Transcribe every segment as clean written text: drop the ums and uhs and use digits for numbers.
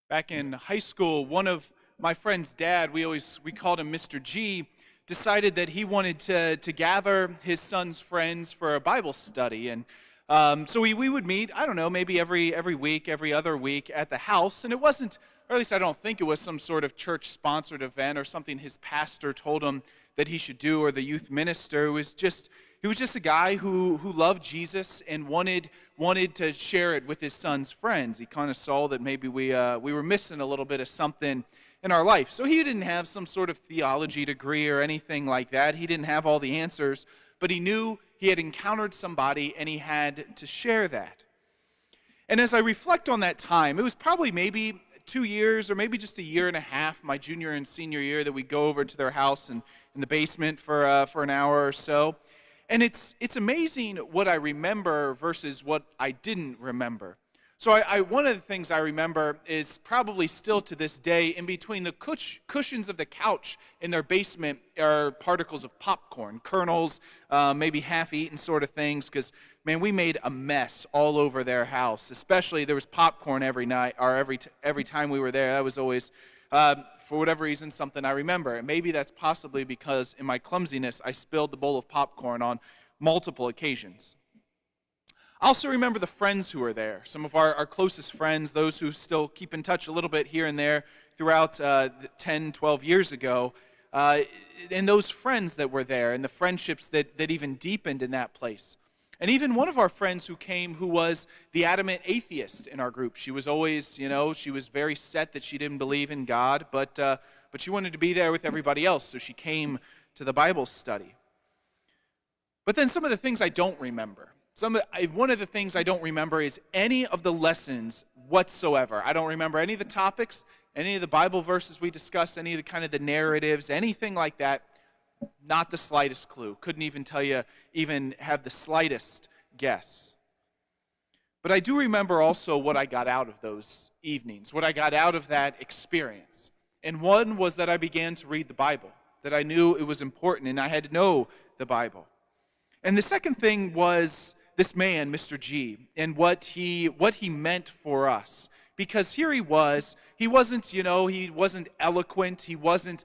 Back in high school, one of my friend's dad, we called him Mr. G, decided that he wanted to gather his son's friends for a Bible study. And so we would meet, I don't know, maybe every week, every other week at the house. And it wasn't, or at least I don't think it was some sort of church-sponsored event or something his pastor told him that he should do, or the youth minister. He was just a guy who loved Jesus and wanted to share it with his son's friends. He kind of saw that maybe we were missing a little bit of something in our life. So he didn't have some sort of theology degree or anything like that. He didn't have all the answers, but he knew he had encountered somebody and he had to share that. And as I reflect on that time, it was probably maybe 2 years or maybe just a year and a half, my junior and senior year, that we go over to their house and in the basement for an hour or so. And it's amazing what I remember versus what I didn't remember. So one of the things I remember is probably still to this day, in between the cushions of the couch in their basement are particles of popcorn, kernels, maybe half-eaten sort of things, because, man, we made a mess all over their house. Especially there was popcorn every night, or every time we were there. That was always, for whatever reason, something I remember. And maybe that's possibly because in my clumsiness, I spilled the bowl of popcorn on multiple occasions. I also remember the friends who were there, some of our closest friends, those who still keep in touch a little bit here and there throughout 10, 12 years ago, and those friends that were there, and the friendships that even deepened in that place. And even one of our friends who came, who was the adamant atheist in our group. She was always, she was very set that she didn't believe in God, but she wanted to be there with everybody else, so she came to the Bible study. But then some of the things I don't remember. One of the things I don't remember is any of the lessons whatsoever. I don't remember any of the topics, any of the Bible verses we discussed, any of the kind of the narratives, anything like that. Not the slightest clue. Couldn't even tell you, even have the slightest guess. But I do remember also what I got out of those evenings, what I got out of that experience. And one was that I began to read the Bible, that I knew it was important and I had to know the Bible. And the second thing was this man, Mr. G, and what he meant for us. Because here he wasn't, he wasn't eloquent, he wasn't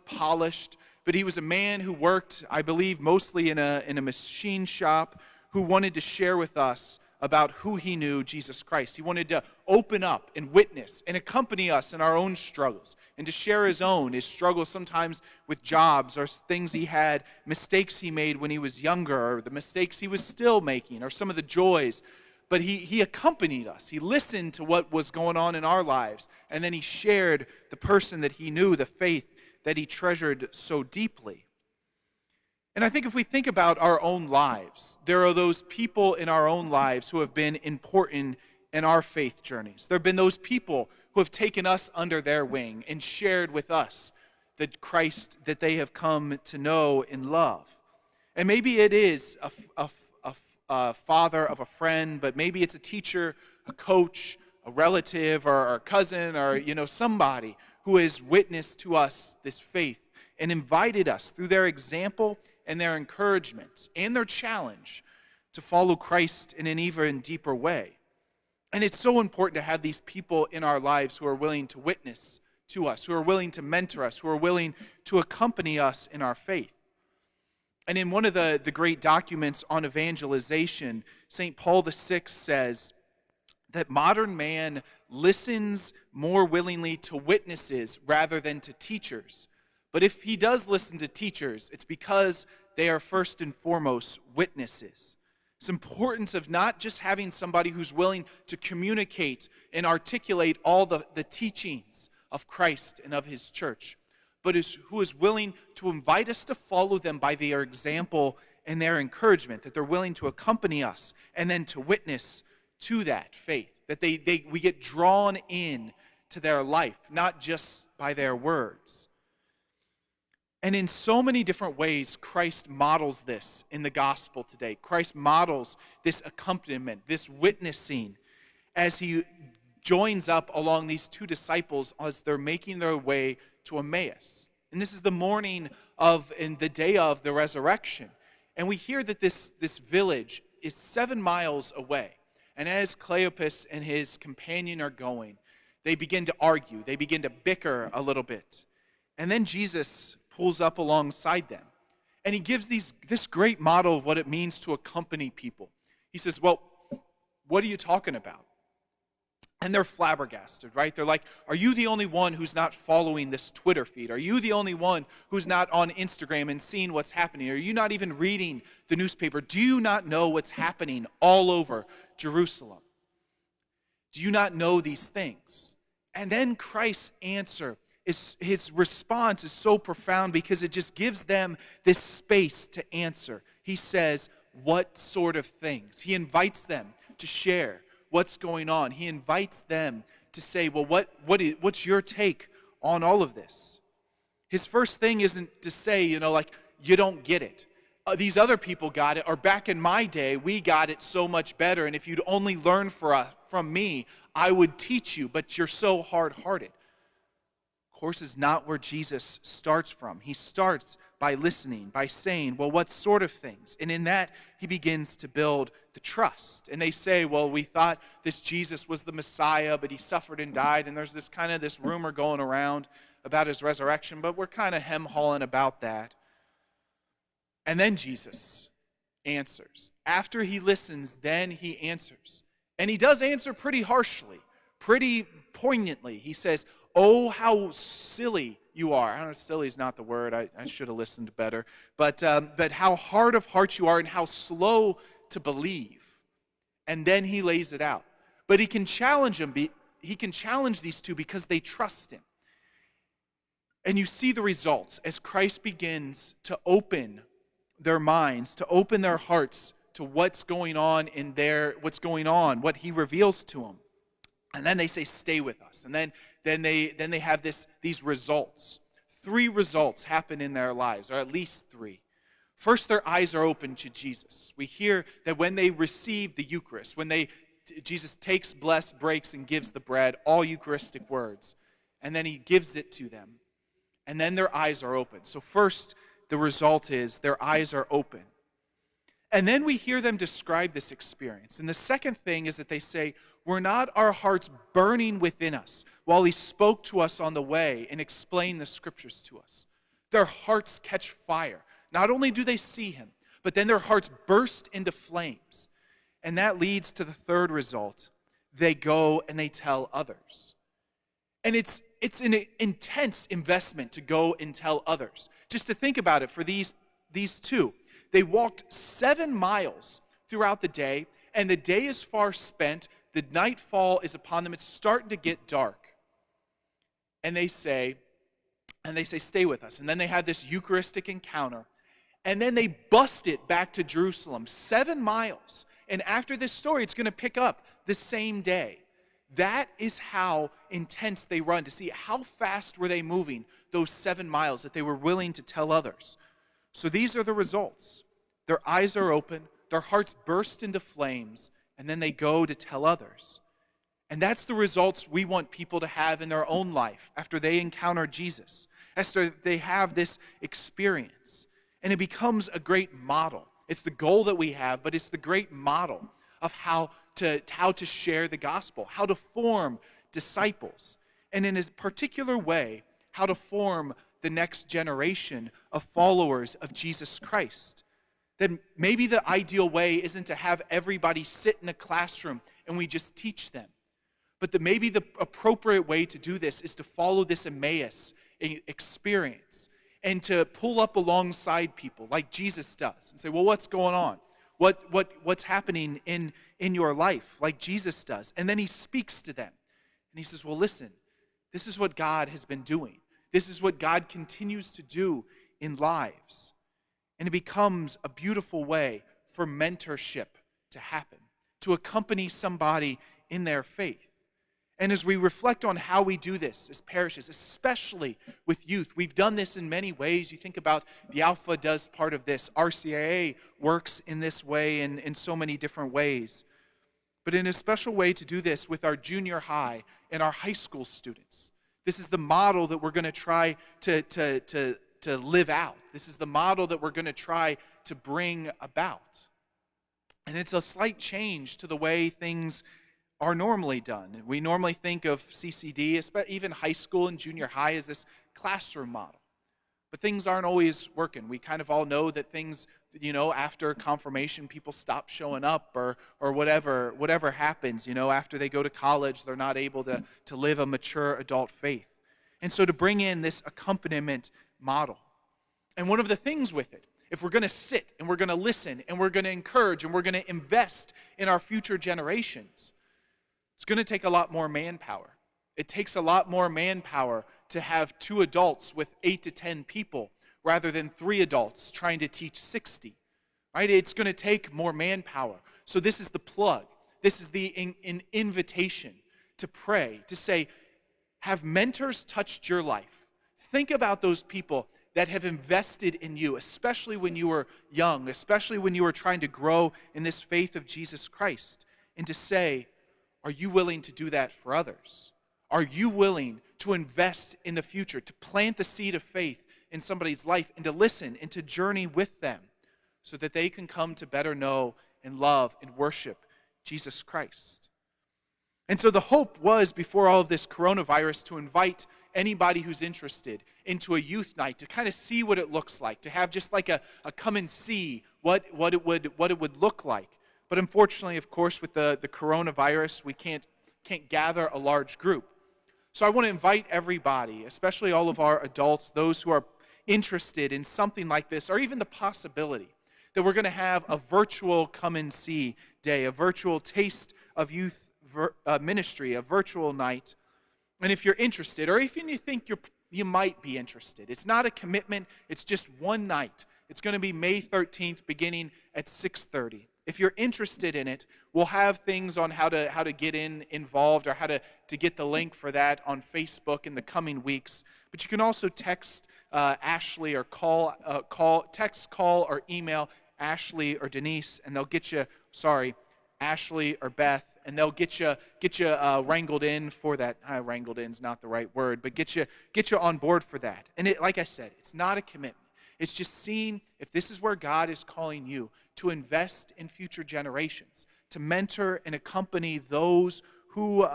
polished, but he was a man who worked, I believe, mostly in a machine shop, who wanted to share with us about who he knew, Jesus Christ. He wanted to open up and witness and accompany us in our own struggles and to share his struggles sometimes with jobs or things he had, mistakes he made when he was younger, or the mistakes he was still making, or some of the joys. But he accompanied us. He listened to what was going on in our lives, and then he shared the person that he knew, the faith that he treasured so deeply. And I think if we think about our own lives, there are those people in our own lives who have been important in our faith journeys. There have been those people who have taken us under their wing and shared with us the Christ that they have come to know and love. And maybe it is a father of a friend, but maybe it's a teacher, a coach, a relative, or a cousin, or somebody who has witnessed to us this faith and invited us through their example and their encouragement and their challenge to follow Christ in an even deeper way. And it's so important to have these people in our lives who are willing to witness to us, who are willing to mentor us, who are willing to accompany us in our faith. And in one of the great documents on evangelization, St. Paul VI says that modern man listens more willingly to witnesses rather than to teachers. But if he does listen to teachers, it's because they are first and foremost witnesses. It's importance of not just having somebody who's willing to communicate and articulate all the teachings of Christ and of his church, but who is willing to invite us to follow them by their example and their encouragement, that they're willing to accompany us and then to witness to that faith, that we get drawn in to their life, not just by their words. And in so many different ways, Christ models this in the gospel today. Christ models this accompaniment, this witnessing, as he joins up along these two disciples as they're making their way to Emmaus. And this is the morning of and the day of the resurrection. And we hear that this village is 7 miles away. And as Cleopas and his companion are going, They begin to argue. They begin to bicker a little bit. And then Jesus pulls up alongside them. And he gives this great model of what it means to accompany people. He says, well, what are you talking about? And they're flabbergasted, right? They're like, are you the only one who's not following this Twitter feed? Are you the only one who's not on Instagram and seeing what's happening? Are you not even reading the newspaper? Do you not know what's happening all over Jerusalem? Do you not know these things? And then Christ's answer, his response is so profound because it just gives them this space to answer. He says, what sort of things? He invites them to share what's going on. He invites them to say, well, what's your take on all of this? His first thing isn't to say, you don't get it. These other people got it, or back in my day, we got it so much better, and if you'd only learn from me, I would teach you, but you're so hard-hearted. Of course, is not where Jesus starts from. He starts by listening, by saying, well, what sort of things? And in that, he begins to build the trust. And they say, well, we thought this Jesus was the Messiah, but he suffered and died, and there's this rumor going around about his resurrection, but we're kind of hem-hawing about that. And then Jesus answers. After he listens, then he answers. And he does answer pretty harshly, pretty poignantly. He says, oh, how silly you are. I don't know, silly is not the word. I should have listened better. But how hard of heart you are and how slow to believe. And then he lays it out. But he can challenge them. He can challenge these two because they trust him. And you see the results as Christ begins to open their minds, to open their hearts to what's going on what he reveals to them. And then they say, stay with us. And then they have these results. 3 results happen in their lives, or at least 3. First, their eyes are open to Jesus. We hear that when they receive the Eucharist, Jesus takes, bless, breaks, and gives the bread, all Eucharistic words, and then he gives it to them. And then their eyes are open. So first, the result is their eyes are open. And then we hear them describe this experience. And the second thing is that they say, were not our hearts burning within us while he spoke to us on the way and explained the scriptures to us? Their hearts catch fire. Not only do they see him, but then their hearts burst into flames. And that leads to the third result. They go and they tell others. And it's an intense investment to go and tell others. Just to think about it for these two. They walked 7 miles throughout the day, and the day is far spent. The nightfall is upon them. It's starting to get dark. And they say, stay with us. And then they had this Eucharistic encounter. And then they bust it back to Jerusalem, 7 miles. And after this story, it's going to pick up the same day. That is how intense they run, to see how fast were they moving those 7 miles that they were willing to tell others. So these are the results. Their eyes are open, their hearts burst into flames, and then they go to tell others. And that's the results we want people to have in their own life after they encounter Jesus, after they have this experience. And it becomes a great model. It's the goal that we have, but it's the great model of how to share the gospel, how to form disciples, and in a particular way, how to form the next generation of followers of Jesus Christ. That maybe the ideal way isn't to have everybody sit in a classroom and we just teach them. But that maybe the appropriate way to do this is to follow this Emmaus experience and to pull up alongside people like Jesus does and say, well, what's going on? What's happening in your life like Jesus does? And then he speaks to them. And he says, well, listen, this is what God has been doing. This is what God continues to do in lives. And it becomes a beautiful way for mentorship to happen, to accompany somebody in their faith. And as we reflect on how we do this as parishes, especially with youth, we've done this in many ways. You think about the Alpha does part of this. RCIA works in this way and in so many different ways. But in a special way to do this with our junior high and our high school students. This is the model that we're going to try to live out. This is the model that we're going to try to bring about. And it's a slight change to the way things are normally done. We normally think of CCD, even high school and junior high, as this classroom model. But things aren't always working. We kind of all know that things, after confirmation, people stop showing up or whatever happens, after they go to college, they're not able to live a mature adult faith. And so to bring in this accompaniment model. And one of the things with it, if we're going to sit and we're going to listen and we're going to encourage and we're going to invest in our future generations, it's going to take a lot more manpower. It takes a lot more manpower to have 2 adults with 8 to 10 people rather than 3 adults trying to teach 60. Right? It's going to take more manpower. So this is the plug. This is an invitation to pray, to say, have mentors touched your life? Think about those people that have invested in you, especially when you were young, especially when you were trying to grow in this faith of Jesus Christ, and to say, are you willing to do that for others? Are you willing to invest in the future, to plant the seed of faith in somebody's life, and to listen and to journey with them so that they can come to better know and love and worship Jesus Christ? And so the hope was, before all of this coronavirus, to invite anybody who's interested into a youth night to kind of see what it looks like, to have just like a come and see what it would look like. But unfortunately, of course, with the coronavirus, we can't gather a large group. So I want to invite everybody, especially all of our adults, those who are interested in something like this, or even the possibility that we're going to have a virtual come and see day, a virtual taste of youth ministry, a virtual night. And if you're interested, or if you think you might be interested, it's not a commitment, it's just one night. It's going to be May 13th beginning at 6:30. If you're interested in it, we'll have things on how to get involved, or how to get the link for that on Facebook in the coming weeks. But you can also text Ashley, or text, call, or email Ashley or Denise, and they'll get you, Ashley or Beth, and they'll get you wrangled in for that. Wrangled in is not the right word, but get you on board for that. And like I said, it's not a commitment. It's just seeing if this is where God is calling you to invest in future generations, to mentor and accompany those who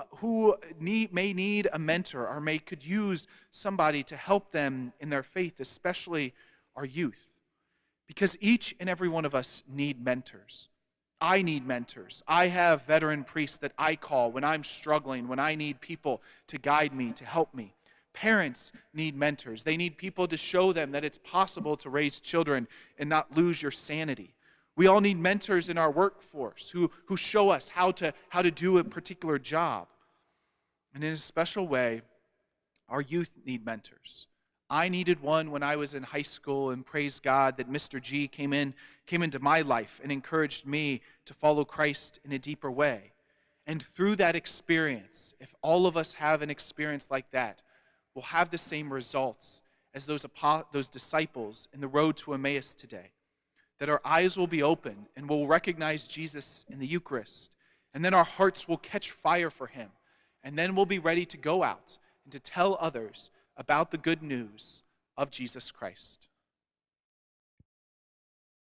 may need a mentor, or could use somebody to help them in their faith, especially our youth. Because each and every one of us need mentors. I need mentors. I have veteran priests that I call when I'm struggling, when I need people to guide me, to help me. Parents need mentors. They need people to show them that it's possible to raise children and not lose your sanity. We all need mentors in our workforce who show us how to do a particular job. And in a special way, our youth need mentors. I needed one when I was in high school, and praise God that Mr. G came into my life and encouraged me to follow Christ in a deeper way. And through that experience, if all of us have an experience like that, we'll have the same results as those disciples in the road to Emmaus today. That our eyes will be open and we'll recognize Jesus in the Eucharist. And then our hearts will catch fire for him. And then we'll be ready to go out and to tell others about the good news of Jesus Christ.